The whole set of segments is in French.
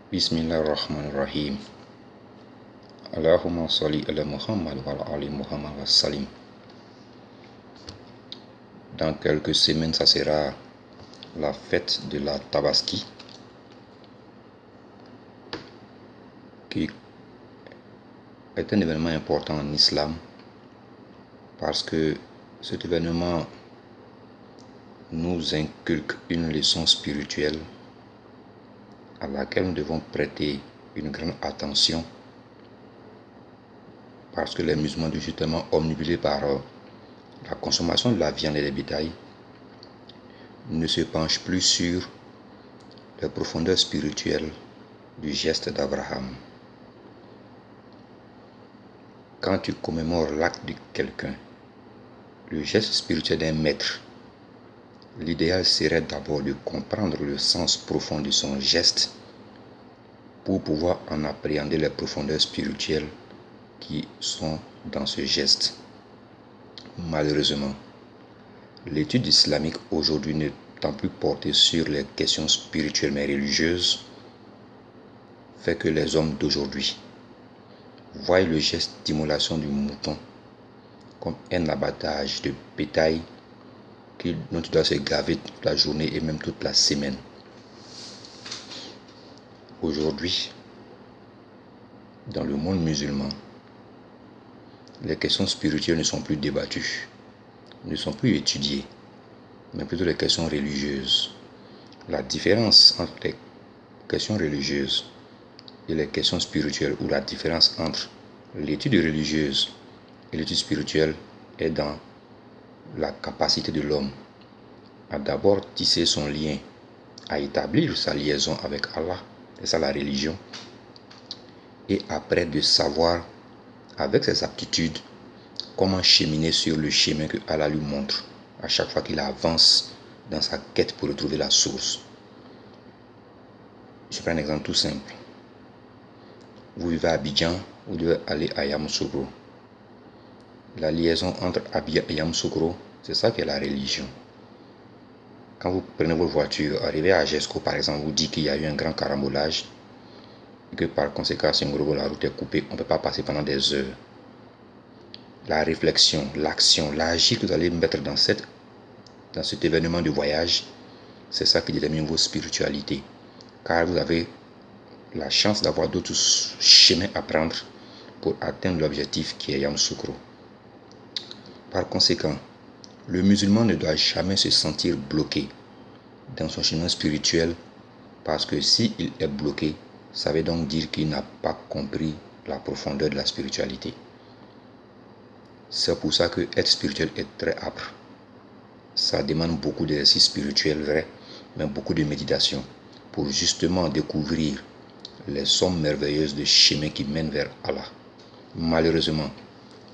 Bismillahirrahmanirrahim. Allahumma salli ala Muhammad wa ala ali Muhammad wa salim. Dans quelques semaines, ça sera la fête de la Tabaski, qui est un événement important en islam parce que cet événement nous inculque une leçon spirituelle à laquelle nous devons prêter une grande attention parce que les musulmans, justement omnibulés par la consommation de la viande et des bétails, ne se penchent plus sur les profondeurs spirituelles du geste d'Abraham. Quand tu commémores l'acte de quelqu'un, le geste spirituel d'un maître, l'idéal serait d'abord de comprendre le sens profond de son geste pour pouvoir en appréhender les profondeurs spirituelles qui sont dans ce geste. Malheureusement, l'étude islamique aujourd'hui n'étant plus portée sur les questions spirituelles mais religieuses, fait que les hommes d'aujourd'hui voient le geste d'immolation du mouton comme un abattage de bétail dont tu dois se gaver toute la journée et même toute la semaine. Aujourd'hui, dans le monde musulman, les questions spirituelles ne sont plus débattues, ne sont plus étudiées, mais plutôt les questions religieuses. La différence entre les questions religieuses et les questions spirituelles, ou la différence entre l'étude religieuse et l'étude spirituelle, est dans la capacité de l'homme à d'abord tisser son lien, à établir sa liaison avec Allah, et ça la religion, et après de savoir avec ses aptitudes comment cheminer sur le chemin que Allah lui montre à chaque fois qu'il avance dans sa quête pour retrouver la source. Je prends un exemple tout simple. Vous vivez à Abidjan, vous devez aller à Yamoussoukro. La liaison entre Abidjan et Yamoussoukro, c'est ça qui est la religion. Quand vous prenez votre voiture, arrivez à Gesco par exemple, vous dites qu'il y a eu un grand carambolage et que par conséquent, si la route est coupée, on ne peut pas passer pendant des heures. La réflexion, l'action, l'agir que vous allez mettre dans cet événement de voyage, c'est ça qui détermine votre spiritualité. Car vous avez la chance d'avoir d'autres chemins à prendre pour atteindre l'objectif qui est Yamoussoukro. Par conséquent, le musulman ne doit jamais se sentir bloqué dans son chemin spirituel parce que s'il est bloqué, ça veut donc dire qu'il n'a pas compris la profondeur de la spiritualité. C'est pour ça que être spirituel est très âpre. Ça demande beaucoup d'exercices spirituels, vrai, mais beaucoup de méditation pour justement découvrir les sommes merveilleuses de chemins qui mènent vers Allah. Malheureusement,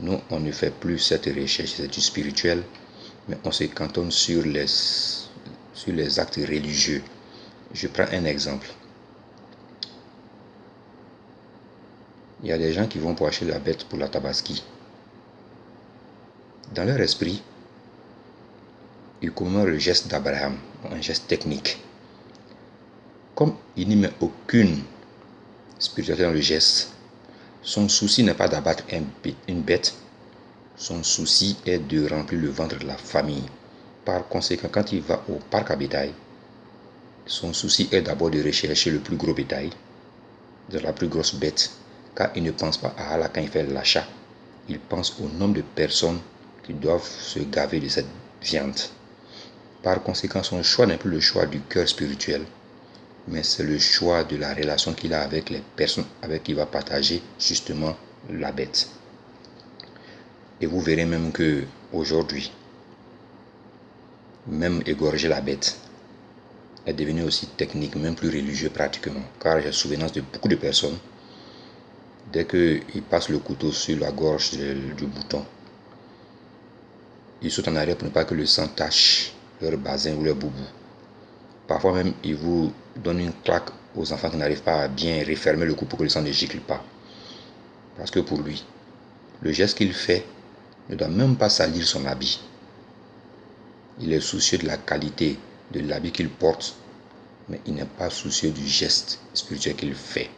nous, on ne fait plus cette recherche, cette étude spirituelle, mais on se cantonne sur les actes religieux. Je prends un exemple. Il y a des gens qui vont pour acheter la bête pour la Tabaski. Dans leur esprit, ils commémorent le geste d'Abraham, un geste technique. Comme il n'y met aucune spiritualité dans le geste, son souci n'est pas d'abattre une bête, son souci est de remplir le ventre de la famille. Par conséquent, quand il va au parc à bétail, son souci est d'abord de rechercher le plus gros bétail, de la plus grosse bête, car il ne pense pas à Allah quand il fait l'achat. Il pense au nombre de personnes qui doivent se gaver de cette viande. Par conséquent, son choix n'est plus le choix du cœur spirituel, mais c'est le choix de la relation qu'il a avec les personnes avec qui il va partager justement la bête. Et vous verrez même que aujourd'hui, même égorger la bête est devenu aussi technique, même plus religieux pratiquement. Car j'ai souvenance de beaucoup de personnes, dès qu'ils passent le couteau sur la gorge du mouton, ils sautent en arrière pour ne pas que le sang tache leur basin ou leur boubou. Parfois même, ils vous donnent une claque aux enfants qui n'arrivent pas à bien refermer le cou pour que le sang ne gicle pas. Parce que pour lui, le geste qu'il fait ne doit même pas salir son habit. Il est soucieux de la qualité de l'habit qu'il porte mais il n'est pas soucieux du geste spirituel qu'il fait.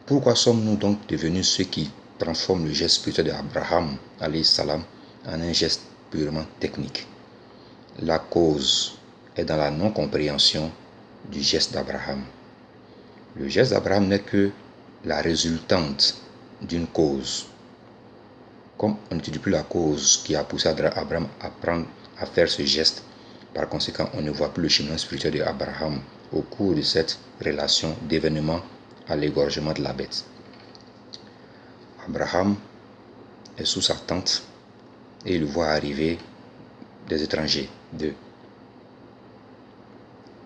Pourquoi sommes-nous donc devenus ceux qui transforment le geste spirituel d'Abraham, alayhi salam, en un geste purement technique? La cause est dans la non-compréhension du geste d'Abraham. Le geste d'Abraham n'est que la résultante d'une cause. Comme on n'étudie plus la cause qui a poussé Abraham à faire ce geste, par conséquent, on ne voit plus le chemin spirituel d'Abraham au cours de cette relation d'événement à l'égorgement de la bête. Abraham est sous sa tente et il voit arriver des étrangers, deux,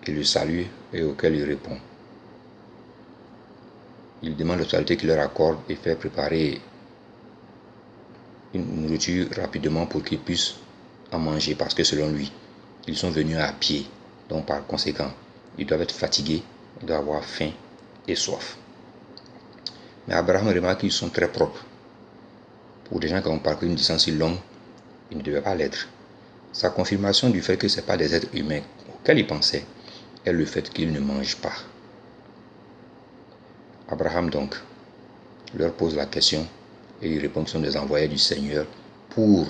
qui le saluent et auxquels il répond. Il demande l'hospitalité qu'il leur accorde et fait préparer une nourriture rapidement pour qu'ils puissent en manger, parce que selon lui, ils sont venus à pied. Donc par conséquent, ils doivent être fatigués, ils doivent avoir faim et soif. Mais Abraham remarque qu'ils sont très propres. Pour des gens qui ont parcouru une distance si longue, ils ne devaient pas l'être. Sa confirmation du fait que ce n'est pas des êtres humains auxquels il pensait est le fait qu'ils ne mangent pas. Abraham donc leur pose la question et ils répondent qu'ils sont des envoyés du Seigneur pour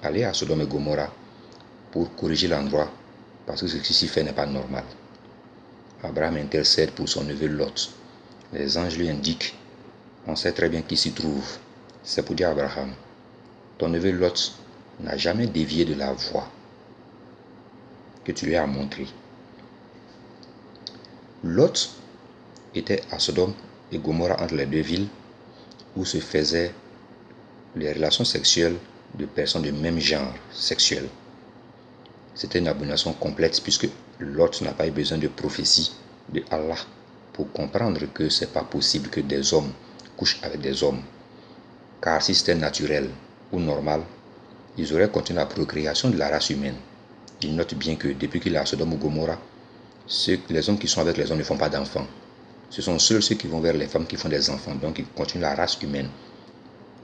aller à Sodome et Gomorrha pour corriger l'endroit parce que ce qui s'y fait n'est pas normal. Abraham intercède pour son neveu Lot. Les anges lui indiquent, on sait très bien qui s'y trouve. C'est pour dire à Abraham, ton neveu Lot n'a jamais dévié de la voie que tu lui as montrée. Lot était à Sodome et Gomorrha, entre les deux villes, où se faisaient les relations sexuelles de personnes de même genre sexuel. C'était une abomination complète puisque Lot n'a pas eu besoin de prophétie de Allah pour comprendre que ce n'est pas possible que des hommes couchent avec des hommes. Car si c'était naturel ou normal, ils auraient continué la procréation de la race humaine. Il note bien que depuis qu'il est à Sodome ou Gomorrha, les hommes qui sont avec les hommes ne font pas d'enfants. Ce sont seuls ceux qui vont vers les femmes qui font des enfants. Donc ils continuent la race humaine.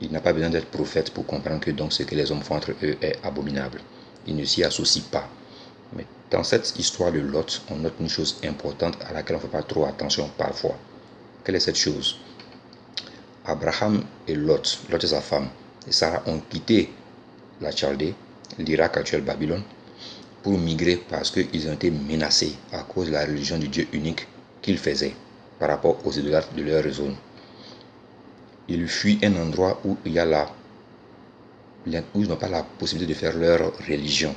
Il n'a pas besoin d'être prophète pour comprendre que donc ce que les hommes font entre eux est abominable. Il ne s'y associe pas. Mais dans cette histoire de Lot, on note une chose importante à laquelle on ne fait pas trop attention parfois. Quelle est cette chose? Abraham et Lot et sa femme, et Sarah ont quitté la Chaldée, l'Irak actuel Babylone, pour migrer parce qu'ils ont été menacés à cause de la religion du Dieu unique qu'ils faisaient par rapport aux idolâtres de leur zone. Ils fuient un endroit où ils n'ont pas la possibilité de faire leur religion.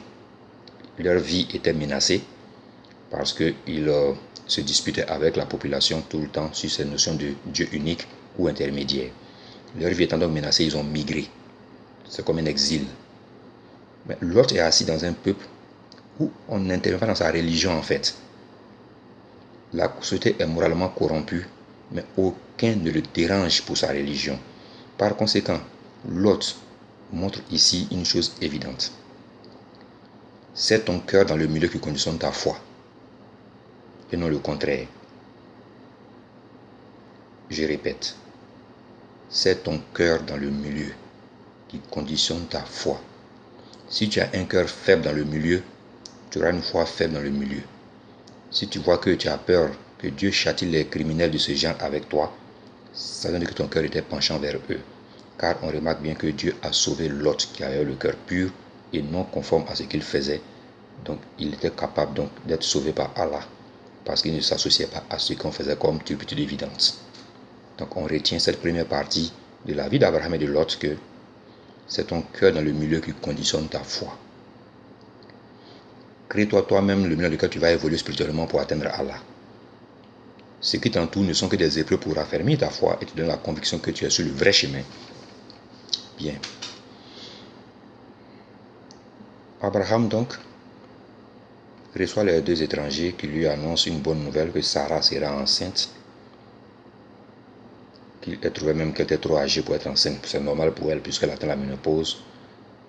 Leur vie était menacée parce qu'ils se disputaient avec la population tout le temps sur ces notions de Dieu unique ou intermédiaire. Leur vie étant donc menacée, ils ont migré. C'est comme un exil. Mais l'autre est assis dans un peuple où on n'intervient pas dans sa religion en fait. La société est moralement corrompue, mais aucun ne le dérange pour sa religion. Par conséquent, Lot montre ici une chose évidente. C'est ton cœur dans le milieu qui conditionne ta foi, et non le contraire. Je répète, c'est ton cœur dans le milieu qui conditionne ta foi. Si tu as un cœur faible dans le milieu, tu auras une foi faible dans le milieu. Si tu vois que tu as peur que Dieu châtie les criminels de ce genre avec toi, ça veut dire que ton cœur était penchant vers eux. Car on remarque bien que Dieu a sauvé Lot qui avait le cœur pur et non conforme à ce qu'il faisait. Donc il était capable donc d'être sauvé par Allah parce qu'il ne s'associait pas à ce qu'on faisait comme turpitude évidente. Donc on retient cette première partie de la vie d'Abraham et de Lot que c'est ton cœur dans le milieu qui conditionne ta foi. Crée-toi toi-même le milieu dans lequel tu vas évoluer spirituellement pour atteindre Allah. Ce qui t'entoure ne sont que des épreuves pour raffermir ta foi et te donner la conviction que tu es sur le vrai chemin. Bien. Abraham donc reçoit les deux étrangers qui lui annoncent une bonne nouvelle que Sarah sera enceinte. Qu'il ait trouvé même qu'elle était trop âgée pour être enceinte. C'est normal pour elle puisqu'elle atteint la ménopause.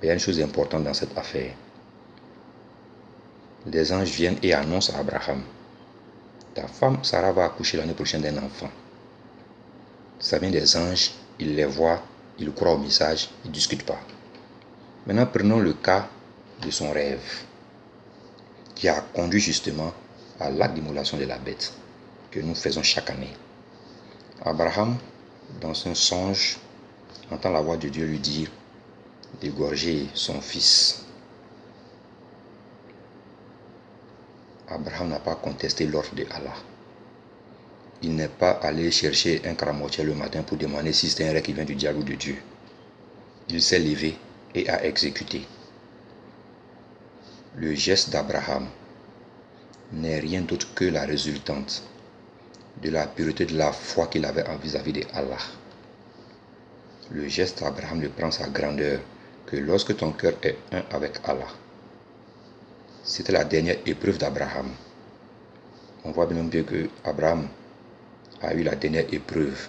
Mais il y a une chose importante dans cette affaire. Les anges viennent et annoncent à Abraham: ta femme Sarah va accoucher l'année prochaine d'un enfant. Ça vient des anges, il les voit, il croit au message, il ne discute pas. Maintenant prenons le cas de son rêve qui a conduit justement à l'acte d'immolation de la bête que nous faisons chaque année. Abraham, dans un songe, entend la voix de Dieu lui dire d'égorger son fils. Abraham n'a pas contesté l'ordre de Allah. Il n'est pas allé chercher un cramotier le matin pour demander si c'était un rêve qui vient du diable ou de Dieu. Il s'est levé et a exécuté. Le geste d'Abraham n'est rien d'autre que la résultante de la pureté de la foi qu'il avait vis-à-vis de Allah. Le geste d'Abraham ne prend sa grandeur que lorsque ton cœur est un avec Allah. C'était la dernière épreuve d'Abraham. On voit bien que Abraham a eu la dernière épreuve.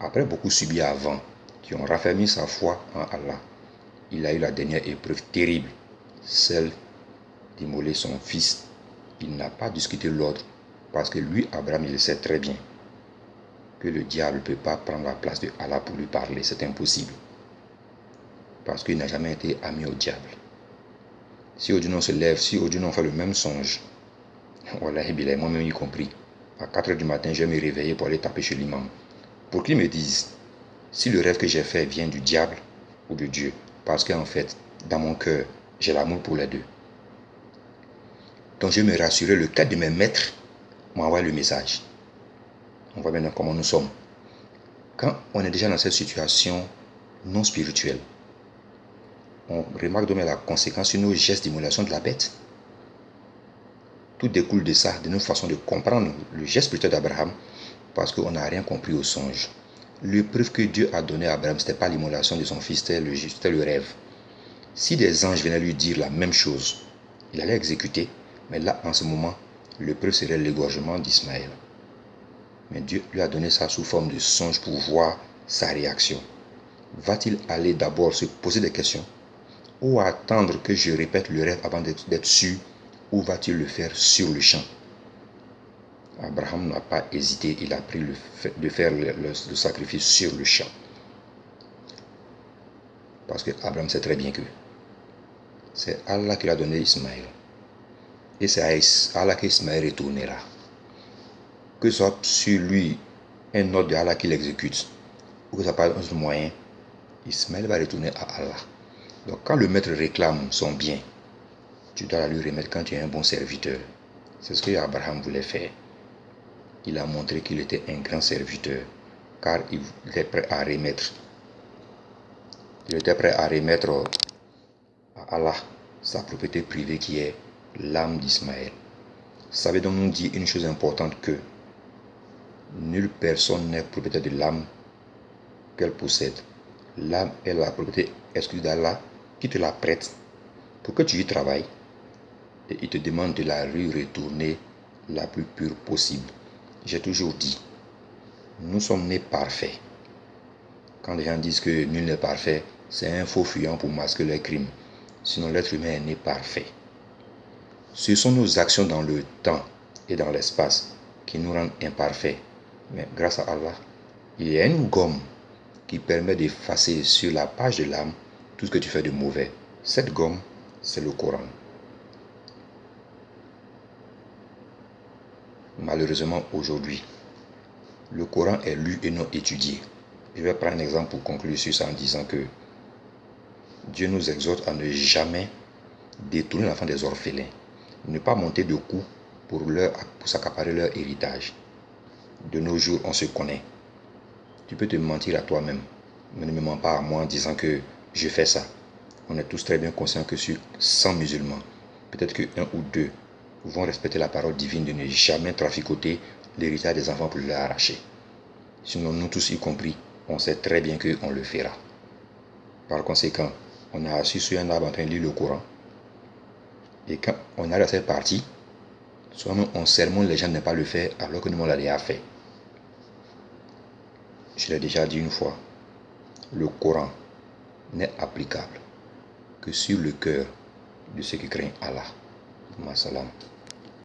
Après beaucoup subi avant, qui ont raffermi sa foi en Allah, il a eu la dernière épreuve terrible, celle d'immoler son fils. Il n'a pas discuté l'ordre, parce que lui, Abraham, il sait très bien que le diable ne peut pas prendre la place de Allah pour lui parler, c'est impossible. Parce qu'il n'a jamais été ami au diable. Si Odino se lève, si Odino fait le même songe, voilà, moi-même y compris, à 4 h du matin, je vais me réveiller pour aller taper chez l'imam. Pour qu'il me dise si le rêve que j'ai fait vient du diable ou de Dieu. Parce qu'en fait, dans mon cœur, j'ai l'amour pour les deux. Donc je me rassurais, le cas de mes maîtres m'envoie le message. On voit maintenant comment nous sommes. Quand on est déjà dans cette situation non spirituelle, on remarque donc la conséquence sur nos gestes d'immolation de la bête. Tout découle de ça, de notre façon de comprendre le geste spirituel d'Abraham, parce qu'on n'a rien compris au songe. L'épreuve que Dieu a donnée à Abraham, ce n'était pas l'immolation de son fils, c'était le rêve. Si des anges venaient lui dire la même chose, il allait exécuter, mais là, en ce moment, l'épreuve serait l'égorgement d'Ismaël. Mais Dieu lui a donné ça sous forme de songe pour voir sa réaction. Va-t-il aller d'abord se poser des questions ou attendre que je répète le rêve avant d'être sûr, ou va-t-il le faire sur le champ? Abraham n'a pas hésité, il a pris le fait de faire le sacrifice sur le champ. Parce que Abraham sait très bien que c'est Allah qui lui a donné Ismaël. Et c'est à Allah qu'Ismaël retournera. Que ce soit sur lui un ordre de Allah qui l'exécute, ou que ce soit pas un moyen, Ismaël va retourner à Allah. Donc quand le maître réclame son bien, tu dois la lui remettre quand tu es un bon serviteur. C'est ce que Abraham voulait faire. Il a montré qu'il était un grand serviteur, car il était prêt à remettre. Il était prêt à remettre à Allah sa propriété privée qui est l'âme d'Ismaël. Ça veut donc nous dire une chose importante, que nulle personne n'est propriétaire de l'âme qu'elle possède. L'âme est la propriété exclusive d'Allah qui te la prête pour que tu y travailles, et il te demande de la lui retourner la plus pure possible. J'ai toujours dit, nous sommes nés parfaits. Quand les gens disent que nul n'est parfait, c'est un faux fuyant pour masquer leurs crimes. Sinon l'être humain est né parfait. Ce sont nos actions dans le temps et dans l'espace qui nous rendent imparfaits. Mais grâce à Allah, il y a une gomme qui permet d'effacer sur la page de l'âme tout ce que tu fais de mauvais. Cette gomme, c'est le Coran. Malheureusement, aujourd'hui, le Coran est lu et non étudié. Je vais prendre un exemple pour conclure sur ça en disant que Dieu nous exhorte à ne jamais détourner l'enfant des orphelins, ne pas monter de coups pour s'accaparer leur héritage. De nos jours, on se connaît. Tu peux te mentir à toi-même, mais ne me mens pas à moi en disant que je fais ça. On est tous très bien conscients que sur 100 musulmans, peut-être que 1 ou 2 vont respecter la parole divine de ne jamais traficoter l'héritage des enfants pour leur arracher. Sinon, nous tous y compris, on sait très bien qu'on le fera. Par conséquent, on a assis sur un arbre en train de lire le Coran. Et quand on arrive à cette partie, soit on sermonne les gens de ne pas le faire alors que nous on l'a déjà fait. Je l'ai déjà dit une fois, le Coran n'est applicable que sur le cœur de ceux qui craignent Allah. Ma salam.